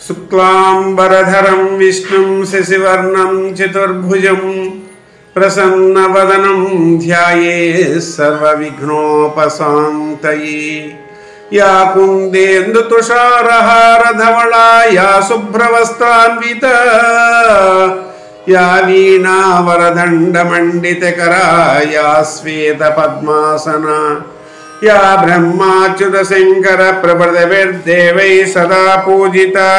शुक्लांबरधरं विष्णुं शशिवर्णं चतुर्भुजं प्रसन्नवदनं ध्यायेत् सर्वविघ्नोपशान्तये। या कुन्देन्दुतुषारहारधवला या शुभ्रवस्त्रान्विता या वीणावरदण्डमण्डितकरा या श्वेतपद्मासना या ब्रह्माच्युतशङ्कर प्रभृतिभिर्देवैः सदा पूजिता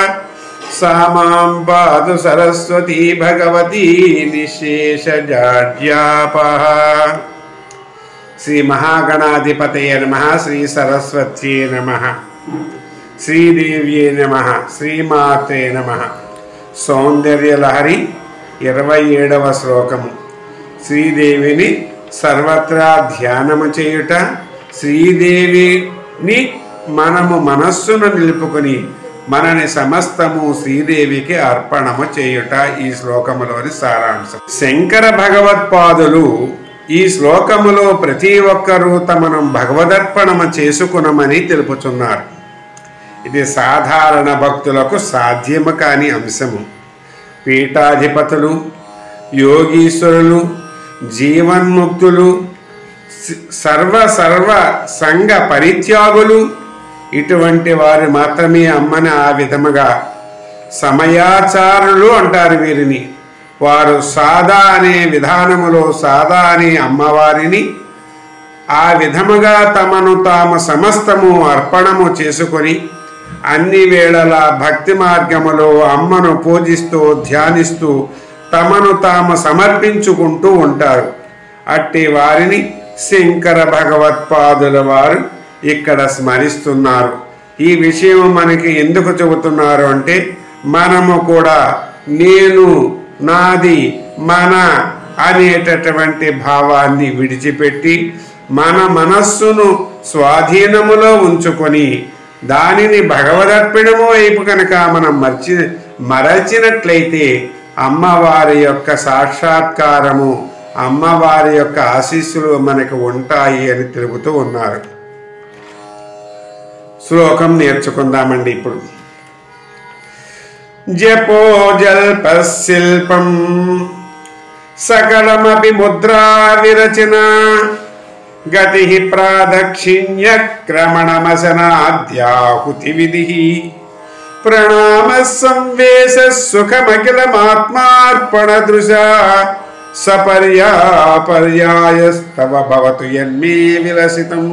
सा मां पातु सरस्वती भगवती निःशेषजाड्यापः। श्री महागणाधिपतये नमः। श्री सरस्वत्यै नमः। श्रीदेव्यै नमः। श्रीमात्रे नमः। सौंदर्यलहरी 27వ శ్లోకము। శ్రీదేవిని సర్వత్రా ధ్యానము చేయుట, శ్రీదేవిని మనము మనస్సును నిలుపుకొని మనని సమస్తము శ్రీదేవికి అర్పణము చేయుట ఈ శ్లోకములోని సారాంశం। శంకర భగవత్పాదులు ఈ శ్లోకములో ప్రతి ఒక్కరూ తమను భగవదర్పణము చేసుకునమని తెలుపుచున్నారు। ఇది సాధారణ భక్తులకు సాధ్యము కాని అంశము। పీఠాధిపతులు, యోగీశ్వరులు, జీవన్ముక్తులు, సర్వ సంఘ పరిత్యాగులు ఇటువంటి వారు మాత్రమే అమ్మని ఆ విధముగా సమయాచారులు అంటారు వీరిని। వారు సాదా అనే విధానములో సాదా అనే అమ్మవారిని ఆ విధముగా తమను తాము సమస్తము అర్పణము చేసుకొని అన్ని వేళలా భక్తి మార్గములో అమ్మను పూజిస్తూ ధ్యానిస్తూ తమను తాము సమర్పించుకుంటూ ఉంటారు। అట్టి వారిని శంకర భగవత్పాదుల వారు ఇక్కడ స్మరిస్తున్నారు। ఈ విషయం మనకి ఎందుకు చెబుతున్నారు అంటే మనము కూడా నేను, నాది, మన అనేటటువంటి భావాన్ని విడిచిపెట్టి మన మనస్సును స్వాధీనములో ఉంచుకొని దానిని భగవదర్పణము వైపు కనుక మనం మరచినట్లయితే అమ్మవారి యొక్క సాక్షాత్కారము, అమ్మవారి యొక్క ఆశీస్సులు మనకు ఉంటాయి అని తెలుపుతూ ఉన్నారు। శ్లోకం నేర్చుకుందామండి ఇప్పుడు। జపో జల్పశిల్పం సకలమపి ముద్రా విరచన గతి ప్రాదక్షిణ్య క్రమణమసనాద్యాహుతి విధి ప్రణామ సంవేశ సుఖమఖిలమాత్మార్పణ దృశా సపర్యాపర్యాయస్తవ భవతు యన్మే విలసితం।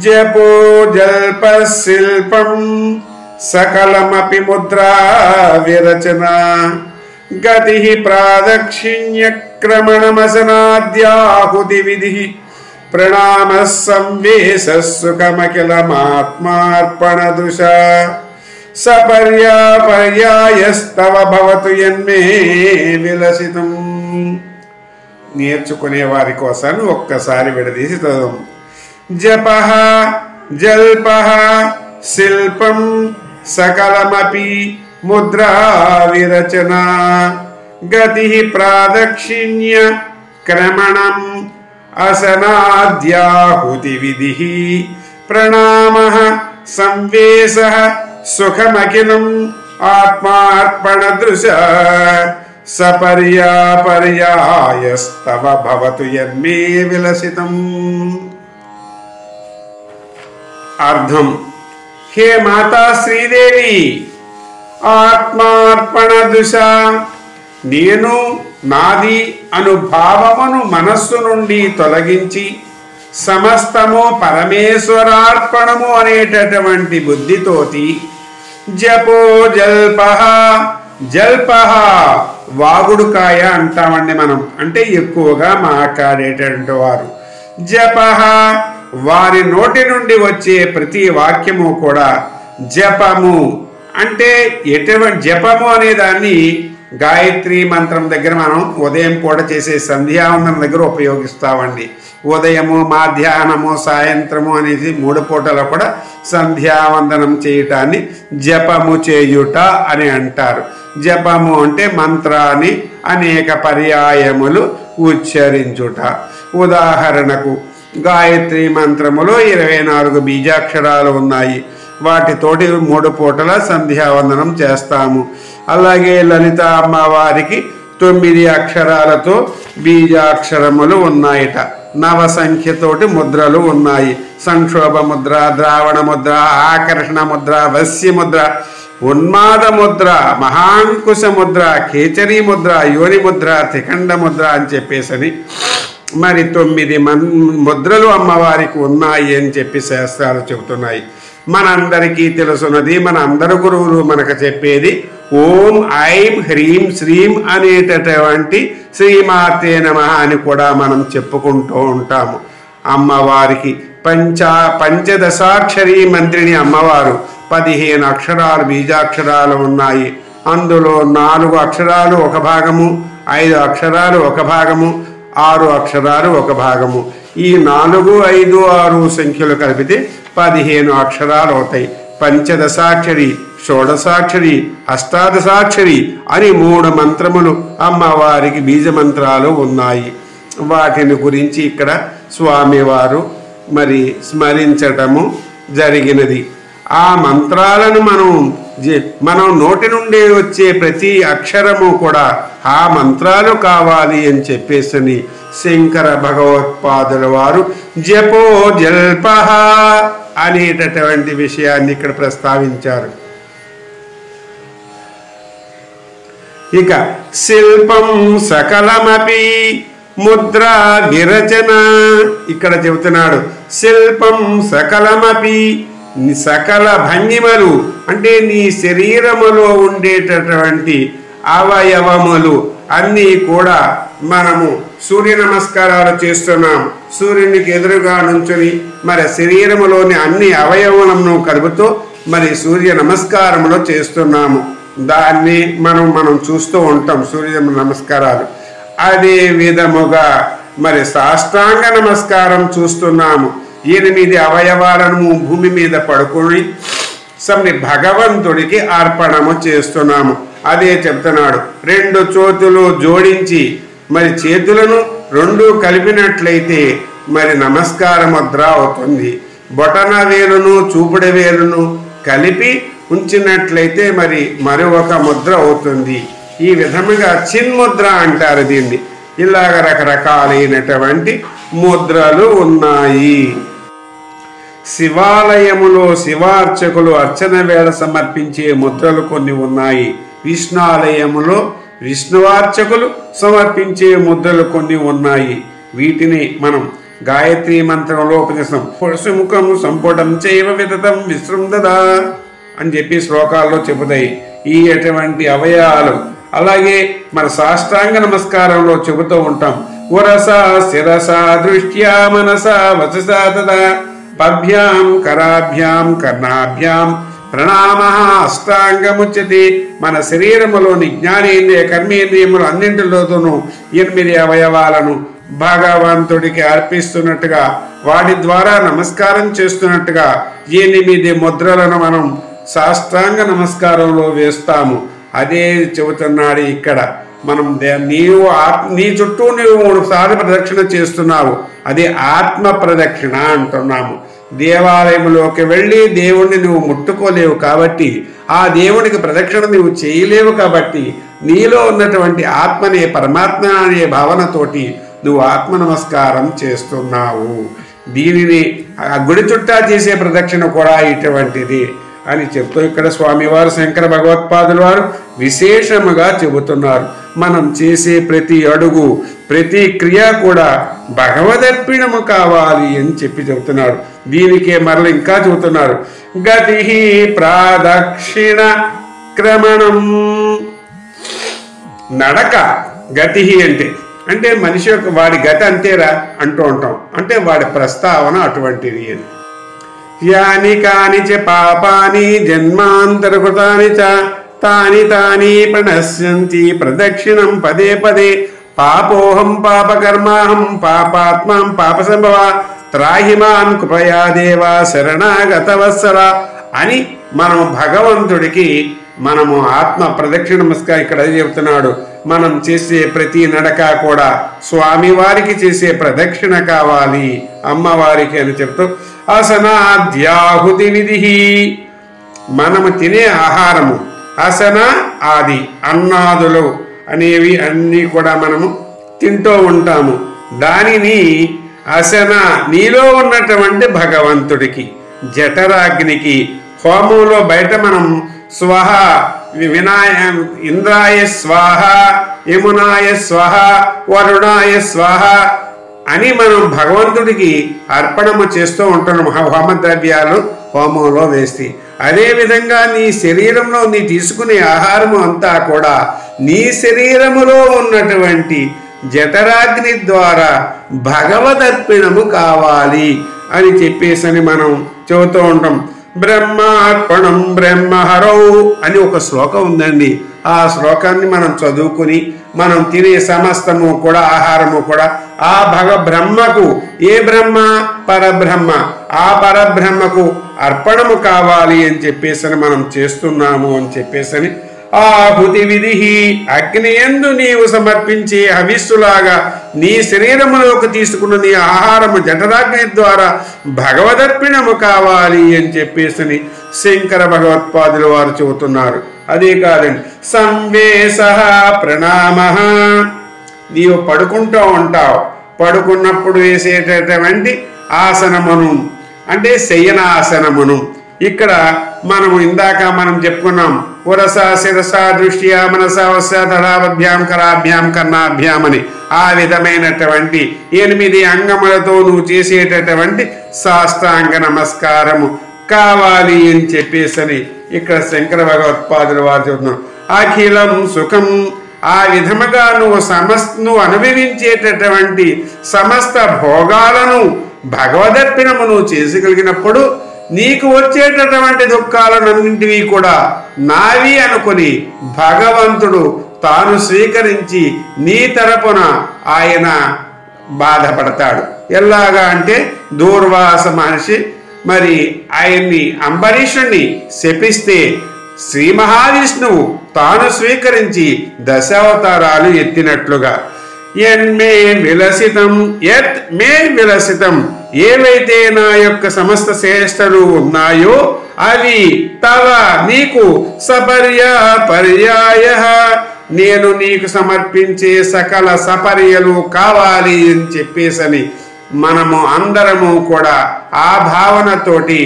జపో జల్పశిల్పం సకలమపి ముద్రా విరచన గతి ప్రాదక్షిణ్య క్రమణమసనాద్యాహుతి విధి ప్రణామ సంవేశ సుఖమఖిలమాత్మార్పణ దృశా సపర్యాపర్యాయస్తవ భవతు యన్మే విలసితం। నేర్చుకునే వారి కోసం ఒక్కసారి విడదీసి చదువు। జపః జల్పః శిల్పం సకలమపి ముద్రా విరచన గతి ప్రాదక్షిణ్య క్రమణం అసనాద్యాహుతి విధి ప్రణామః సంవేశః సుఖమఖిలం ఆత్మార్పణ దృశా సపర్యాపర్యాయస్తవ భవతు యన్మే విలసితం। అర్థం: హే మాతా శ్రీదేవి, ఆత్మార్పణ దృశ నేను, నాది అనుభావమును మనస్సు నుండి తొలగించి సమస్తము పరమేశ్వరార్పణము అనేటటువంటి బుద్ధితోటి జపో జల్పః, జల్పః వాగుడుకాయ అంటామండి మనం, అంటే ఎక్కువగా మాట్లాడేటటువంటి వారు। జపః వారి నోటి నుండి వచ్చే ప్రతి వాక్యము కూడా జపము అంటే ఎటువంటి జపము అనే దాన్ని గాయత్రి మంత్రం దగ్గర మనం ఉదయం కూడా చేసే సంధ్యావందనం దగ్గర ఉపయోగిస్తామండి। ఉదయము, మధ్యాహ్నము, సాయంత్రము అనేది 3 పూటలు కూడా సంధ్యావందనం చేయటాన్ని జపము చేయుట అని అంటారు। జపము అంటే మంత్రాన్ని అనేక పర్యాయములు ఉచ్చరించుట। ఉదాహరణకు గాయత్రి మంత్రములో 24 బీజాక్షరాలు ఉన్నాయి। వాటితోటి 3 పూటల సంధ్యావందనం చేస్తాము. అలాగే లలిత అమ్మవారికి 9 అక్షరాలతో బీజాక్షరములు ఉన్నాయట. నవ సంఖ్యతోటి ముద్రలు ఉన్నాయి. సంక్షోభ ముద్ర, ద్రావణ ముద్ర, ఆకర్షణ ముద్ర, వశ్య ముద్ర, ఉన్మాద ముద్ర, మహాంకుశ ముద్ర, కేచరీ ముద్ర, యోని ముద్ర, త్రికండ ముద్ర అని చెప్పేసని మరి 9 ముద్రలు అమ్మవారికి ఉన్నాయి అని చెప్పి శాస్త్రాలు చెబుతున్నాయి. మనందరికీ తెలుసున్నది, మన అందరు గురువులు మనకు చెప్పేది ఓం ఐం హ్రీం శ్రీం అనేటటువంటి శ్రీమాతే నమః అని కూడా మనం చెప్పుకుంటూ ఉంటాము. అమ్మవారికి పంచదశాక్షరీ మంత్రిని అమ్మవారు 15 అక్షరాలు బీజాక్షరాలు ఉన్నాయి. అందులో 4 అక్షరాలు ఒక భాగము, 5 అక్షరాలు ఒక భాగము, 6 అక్షరాలు ఒక భాగము. ఈ 4, 5, 6 సంఖ్యలు కలిపితే 15 అక్షరాలు అవుతాయి. పంచదశాక్షరి, షోడశాక్షరి, అష్టాదశాక్షరి అని 3 మంత్రములు అమ్మవారికి బీజ మంత్రాలు ఉన్నాయి. వాటిని గురించి ఇక్కడ స్వామివారు మరి స్మరించటము జరిగినది. ఆ మంత్రాలను మనం నోటి నుండి వచ్చే ప్రతి అక్షరము కూడా ఆ మంత్రాలు కావాలి అని చెప్పేసి శంకర భగవత్పాదుల వారు జపో జల్పహ అనేటటువంటి విషయాన్ని ఇక్కడ ప్రస్తావించారు. ఇక శిల్పం సకలమపి ముద్ర విరచన ఇక్కడ చెబుతున్నాడు. శిల్పం సకలమపి, సకల భంగిమలు అంటే నీ శరీరములో ఉండేటటువంటి అవయవములు అన్నీ కూడా మనము సూర్య నమస్కారాలు చేస్తున్నాం. సూర్యునికి ఎదురుగా నుంచుని మరి శరీరములోని అన్ని అవయవములను కలుపుతూ మరి సూర్య నమస్కారములు చేస్తున్నాము. దాన్ని మనం చూస్తూ ఉంటాం సూర్య నమస్కారాలు. అదే విధముగా మరి సాష్టాంగ నమస్కారం చూస్తున్నాము. 8 అవయవాలను భూమి మీద పడుకొని భగవంతుడికి అర్పణము చేస్తున్నాము. అదే చెప్తున్నాడు. 2 చేతులు జోడించి మరి చేతులను 2 కలిపినట్లయితే మరి నమస్కార ముద్ర అవుతుంది. బొటన వేలును చూపుడు వేలును కలిపి ఉంచినట్లయితే మరి మరొక ముద్ర అవుతుంది. ఈ విధముగా చిన్ముద్ర అంటారు దీన్ని. ఇలాగ రకరకాలైనటువంటి ముద్రలు ఉన్నాయి. శివాలయములో శివార్చకులు అర్చన వేళ సమర్పించే ముద్రలు కొన్ని ఉన్నాయి. విష్ణాలయములో విష్ణువార్చకులు సమర్పించే ముద్రలు కొన్ని ఉన్నాయి. వీటిని మనం గాయత్రీ మంత్రంలో ఉపదేశం పురుషముఖం సంపుటం చైవ వితతం విశృందదా అని చెప్పి శ్లోకాల్లో చెబుతాయి ఈ అటువంటి అవయవాలు. అలాగే మన సాష్టాంగ నమస్కారంలో చెబుతూ ఉంటాం. ఉరస శిరస దృష్ట్యా మనస వచస తదా పద్భ్యాం కరాభ్యాం కర్ణాభ్యాం ప్రణామః అష్టాంగముచ్యతే. మన శరీరములోని జ్ఞానేంద్రియ కర్మేంద్రియములు అన్నింటిలోనూ 8 అవయవాలను భగవంతుడికి అర్పిస్తున్నట్టుగా వాటి ద్వారా నమస్కారం చేస్తున్నట్టుగా 8 ముద్రలను మనం సాష్టాంగ నమస్కారంలో వేస్తాము. అదే చెబుతున్నాడు ఇక్కడ. మనం నీ చుట్టూ నీవు 3 సార్లు ప్రదక్షిణ చేస్తున్నావు. అదే ఆత్మ ప్రదక్షిణ అంటున్నాము. దేవాలయంలోకి వెళ్ళి దేవుణ్ణి నువ్వు ముట్టుకోలేవు కాబట్టి, ఆ దేవునికి ప్రదక్షిణ నువ్వు చేయలేవు కాబట్టి, నీలో ఉన్నటువంటి ఆత్మనే పరమాత్మ అనే భావనతోటి నువ్వు ఆత్మ నమస్కారం చేస్తున్నావు. దీనిని ఆ గుడి చుట్టా చేసే ప్రదక్షిణ కూడా ఇటువంటిది అని చెప్తూ ఇక్కడ స్వామివారు శంకర భగవత్పాదుల వారు విశేషముగా చెబుతున్నారు. మనం చేసే ప్రతి అడుగు ప్రతి క్రియ కూడా భగవదర్పిణము కావాలి అని చెప్పి చెబుతున్నాడు. దీనికే మరల ఇంకా చెబుతున్నారు. గతి ప్రాదక్షిణ క్రమణం. నడక గతి అంటే మనిషి యొక్క వాడి గతి అంతేరా అంటూ ఉంటాం. అంటే వాడి ప్రస్తావన అటువంటిది అని. యాని కాని చ పాపాని జన్మాంతరకృతాని చ తాని తాని ప్రణశ్యంతి ప్రదక్షిణం పదే పదే. పాపోహం పాపకర్మాహం పాపాత్మాం పాపసంభవ త్రాహిమాన్ కృపయా దేవా శరణాగత వత్సల అని మనం భగవంతుడికి మనము ఆత్మ ప్రదక్షిణ నమస్కారం ఇక్కడ చెబుతున్నాడు. మనం చేసే ప్రతి నడక కూడా స్వామివారికి చేసే ప్రదక్షిణ కావాలి, అమ్మవారికి అని చెప్తూ అసనాద్యాహుతి విధి మనము తినే ఆహారము అసన ఆది అన్నాదులు అనేవి అన్నీ కూడా మనము తింటూ ఉంటాము. దానిని అసన నీలో ఉన్నటువంటి భగవంతుడికి జఠరాగ్నికి హోమంలో బయట మనం స్వహ ఇంద్రాయ స్వాహ యమునాయ స్వాహ వరుణాయ స్వాహ అని మనం భగవంతుడికి అర్పణము చేస్తూ ఉంటున్నాం హోమద్రవ్యాలు హోమంలో వేసి. అదేవిధంగా నీ శరీరంలో నీ తీసుకునే ఆహారము అంతా కూడా నీ శరీరములో ఉన్నటువంటి జఠరాగ్ని ద్వారా భగవదర్పణము కావాలి అని చెప్పేసి మనం చెబుతూ ఉంటాం. బ్రహ్మార్పణం బ్రహ్మహరౌ అని ఒక శ్లోకం ఉందండి. ఆ శ్లోకాన్ని మనం చదువుకుని మనం తినే సమస్తము కూడా ఆహారము కూడా ఆ బ్రహ్మకు, ఏ బ్రహ్మ? పరబ్రహ్మ. ఆ పరబ్రహ్మకు అర్పణము కావాలి అని చెప్పేసి మనం చేస్తున్నాము అని చెప్పేసి ఆహుతి విధి అగ్నియందు నీవు సమర్పించే హవిస్సులాగా నీ శరీరములోకి తీసుకున్న నీ ఆహారము జఠరాగ్ని ద్వారా భగవదర్పణము కావాలి అని చెప్పేసి శంకర భగవత్పాదులు వారు చెబుతున్నారు. అదే కాదండి, సంవేశ ప్రణామ. నీవు పడుకుంటూ ఉంటావు, పడుకున్నప్పుడు వేసేటటువంటి ఆసనమును అంటే శయనాసనమును ఇక్కడ మనము ఇందాక మనం చెప్పుకున్నాం. పురస శిరస దృష్ట్యా మనస వస్య తడాభ్యాం కరాభ్యాం కర్ణాభ్యాం అని ఆ విధమైనటువంటి 8 అంగములతో నువ్వు చేసేటటువంటి సాష్టాంగ నమస్కారము కావాలి అని చెప్పేసి ఇక్కడ శంకర భగవత్పాదులు వారు చెబుతున్నారు. అఖిలం సుఖం. ఆ విధముగా నువ్వు అనుభవించేటటువంటి సమస్త భోగాలను భగవదర్పణము నువ్వు చేసుకోగలిగినప్పుడు నీకు వచ్చేటటువంటి దుఃఖాలన్నింటినీ కూడా నావి అనుకుని భగవంతుడు తాను స్వీకరించి నీ తరపున ఆయన బాధపడతాడు. ఎలాగా అంటే దూర్వాస మహర్షి మరి ఆయన్ని అంబరీషుణ్ణి శపిస్తే శ్రీ మహావిష్ణువు తాను స్వీకరించి దశావతారాలు ఎత్తినట్లుగా యన్మే విలసితం యత్ మే విలసితం, ఏవైతే నా యొక్క సమస్త శ్రేష్టలు ఉన్నాయో అవి తవ నీకు పర్యాయ నేను నీకు సమర్పించే సకల సపర్యలు కావాలి అని చెప్పేసని మనము అందరము కూడా ఆ భావనతోటి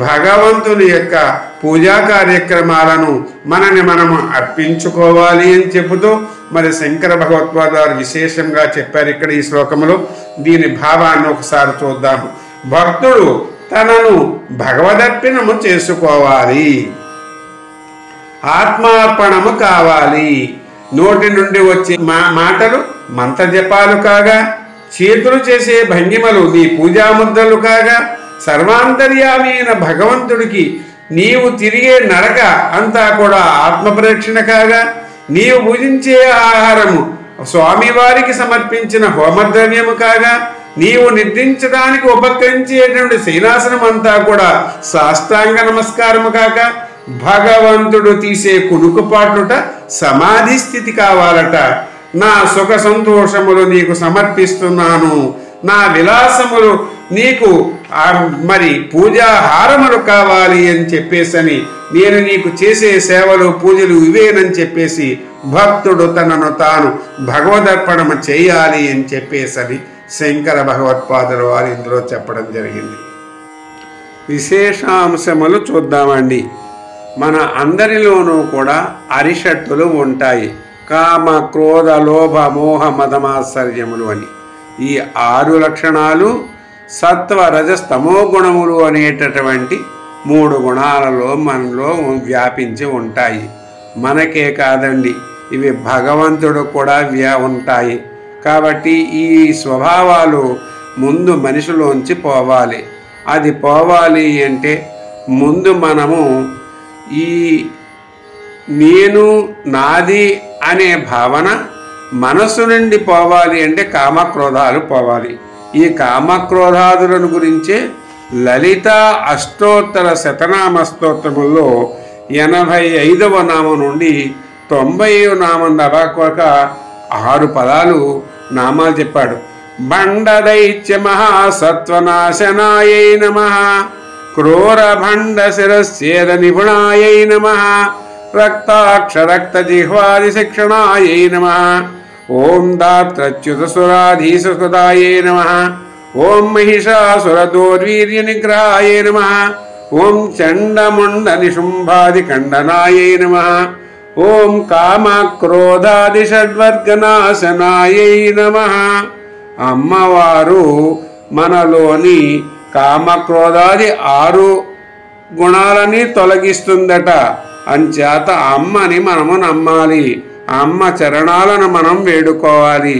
భగవంతుని యొక్క పూజా కార్యక్రమాలను మనము అర్పించుకోవాలి అని చెబుతూ మరి శంకర భగవత్పాదులు వారు విశేషంగా చెప్పారు ఇక్కడ ఈ శ్లోకములో. దీని భావాన్ని ఒకసారి చూద్దాము. భక్తుడు తనను భగవదర్పణము చేసుకోవాలి, ఆత్మార్పణము కావాలి. నోటి నుండి వచ్చే మాటలు మంత్ర జపాలు కాగా, చేతులు చేసే భంగిమలు నీ పూజాముద్రలు కాగా, సర్వాంతర్యామి అయిన భగవంతుడికి నీవు తిరిగే నడక అంతా కూడా ఆత్మప్రదక్షిణ కాగా, నీవు భుజించే ఆహారము స్వామివారికి సమర్పించిన హోమద్రవ్యము కాగా, నీవు నిద్రించడానికి ఉపకరించేటువంటి శయనాసనం అంతా కూడా సాష్టాంగ నమస్కారము కాక, భగవంతుడు తీసే కునుకుపాటుట సమాధి స్థితి కావాలట. నా సుఖ సంతోషములు నీకు సమర్పిస్తున్నాను, నా విలాసములు నీకు మరి పూజాహారములు కావాలి అని చెప్పేసని, నేను నీకు చేసే సేవలు పూజలు ఇవేనని చెప్పేసి భక్తుడు తనను తాను భగవదర్పణము చేయాలి అని చెప్పేసని శంకర భగవత్పాదులు వారు ఇందులో చెప్పడం జరిగింది. విశేషాంశములు చూద్దామండి. మన అందరిలోనూ కూడా అరిషట్టులు ఉంటాయి. కామ క్రోధ లోభ మోహ మదమాశ్చర్యములు అని ఈ 6 లక్షణాలు సత్వ రజస్తమో గుణములు అనేటటువంటి 3 గుణాలలో మనలో వ్యాపించి ఉంటాయి. మనకే కాదండి, ఇవి భగవంతుడు కూడా ఉంటాయి. కాబట్టి ఈ స్వభావాలు ముందు మనిషిలోంచి పోవాలి. అది పోవాలి అంటే ముందు మనము ఈ నేను నాది అనే భావన మనస్సు నుండి పోవాలి అంటే కామక్రోధాలు పోవాలి. ఈ కామక్రోధాదులను గురించే లలిత అష్టోత్తర శతనామ స్తోత్రముల్లో 85వ నామం నుండి 90వ నామం దాకా 6 పదాలు నామాలు చెప్పాడు. బండదైత్య మహాసత్వనాశనాయ నమః, క్రూరభండశిరస్యేద నిపుణాయై నమః రక్తాక్షరక్తజిహ్వాదిశిక్షణాయై నమః ఓం దాత్రచ్యుతసురాధీసుసుదాయై నమః ఓం మహిషాసురదోర్వీర్యనిగ్రహాయై నమః ఓం చండముండనిశుంభాదిఖండనాయై నమః ఓం కామక్రోధాదిషడ్వర్గనాశనాయై నమః. అమ్మవారు మనలోని కామక్రోధాది 6 గుణాలని తొలగిస్తుందట. అంచేత అమ్మని మనము నమ్మాలి, అమ్మ చరణాలను మనం వేడుకోవాలి.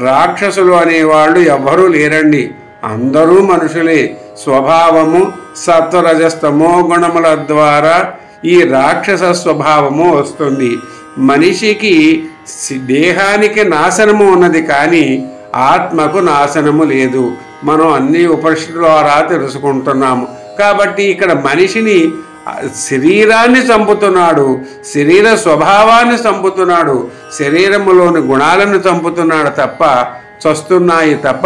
రాక్షసులు అనేవాళ్ళు ఎవ్వరూ లేరండి, అందరూ మనుషులే. స్వభావము సత్వరజస్తమో గుణముల ద్వారా ఈ రాక్షస స్వభావము వస్తుంది. మనిషికి దేహానికి నాశనము ఉన్నది, కానీ ఆత్మకు నాశనము లేదు. మనం అన్ని ఉపనిషత్తుల ద్వారా తెలుసుకుంటున్నాము. కాబట్టి ఇక్కడ మనిషిని శరీరాన్ని చంపుతున్నాడు, శరీర స్వభావాన్ని చంపుతున్నాడు, శరీరములోని గుణాలను చంపుతున్నాడు తప్ప, చస్తున్నాయి తప్ప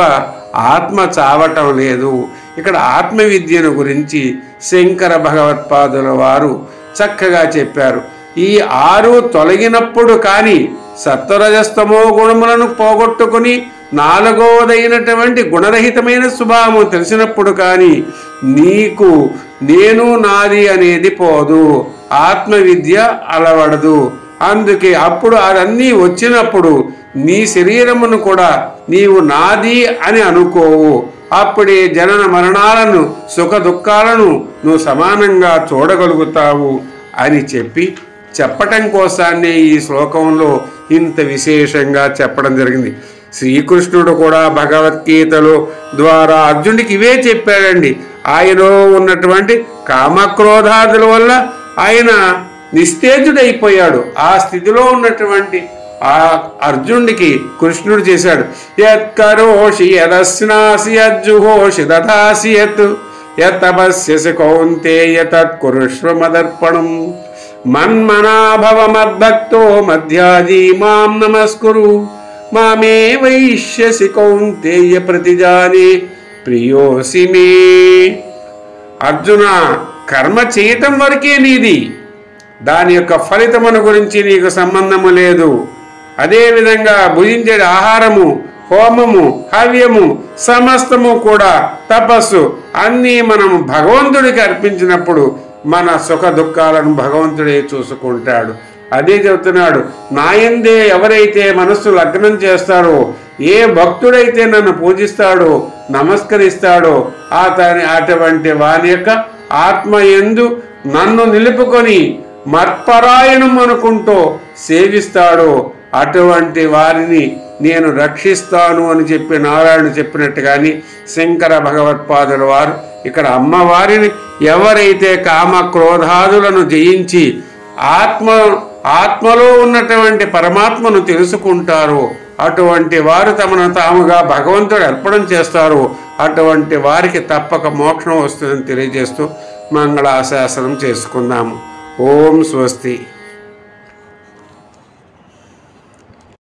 ఆత్మ చావటం లేదు. ఇక్కడ ఆత్మ విద్యను గురించి శంకర భగవత్పాదుల వారు చక్కగా చెప్పారు. ఈ 6 తొలగినప్పుడు కానీ సత్వరజస్తమో గుణములను పోగొట్టుకుని 4వదైనటువంటి గుణరహితమైన స్వభావము తెలిసినప్పుడు కానీ నీకు నేను నాది అనేది పోదు, ఆత్మ విద్య అలవడదు. అందుకే అప్పుడు అదన్నీ వచ్చినప్పుడు నీ శరీరమును కూడా నీవు నాది అని అనుకోవు. అప్పుడే జనన మరణాలను సుఖ దుఃఖాలను నువ్వు సమానంగా చూడగలుగుతావు అని చెప్పటం కోసాన్నే ఈ శ్లోకంలో ఇంత విశేషంగా చెప్పడం జరిగింది. శ్రీకృష్ణుడు కూడా భగవద్గీతలో ద్వారా అర్జునుడికి ఇవే చెప్పాడండి. ఆయనలో ఉన్నటువంటి కామక్రోధాదుల వల్ల ఆయన నిస్తేజుడైపోయాడు. ఆ స్థితిలో ఉన్నటువంటి ఆ అర్జునుడికి కృష్ణుడు చేశాడు, యత్కరోషి యదస్నాసి యజ్జుహోషి దధాసి యత్ యతపస్యసి కౌంతేయ తత్కురుష్వ మదర్పణం మన్మనాభవ మద్భక్తో మధ్యాజీ మాం నమస్కురు మామే వైష్యసి కౌంతేయ ప్రతిజానే ప్రియోసి మే. అర్జున, కర్మ చేయటం వరకే నీది, దాని యొక్క ఫలితమును గురించి నీకు సంబంధము లేదు. అదేవిధంగా భుజించే ఆహారము, హోమము, హవ్యము సమస్తము కూడా తపస్సు అన్నీ మనము భగవంతుడికి అర్పించినప్పుడు మన సుఖ దుఃఖాలను భగవంతుడే చూసుకుంటాడు. అదే చెబుతున్నాడు, నాయందే ఎవరైతే మనస్సు లగ్నం చేస్తారో, ఏ భక్తుడైతే నన్ను పూజిస్తాడో నమస్కరిస్తాడో అటువంటి వాని యొక్క ఆత్మయందు నన్ను నిలుపుకొని మత్పరాయణం అనుకుంటూ సేవిస్తాడో అటువంటి వారిని నేను రక్షిస్తాను అని చెప్పి నారాయణుడు చెప్పినట్టుగాని శంకర భగవత్పాదుల వారు ఇక్కడ అమ్మవారిని ఎవరైతే కామక్రోధాదులను జయించి ఆత్మలో ఉన్నటువంటి పరమాత్మను తెలుసుకుంటారో అటువంటి వారు తమను తాముగా భగవంతుడు అర్పణం చేస్తారు. అటువంటి వారికి తప్పక మోక్షం వస్తుందని తెలియజేస్తూ మంగళాశాసనం చేసుకుందాము. ఓం స్వస్తి.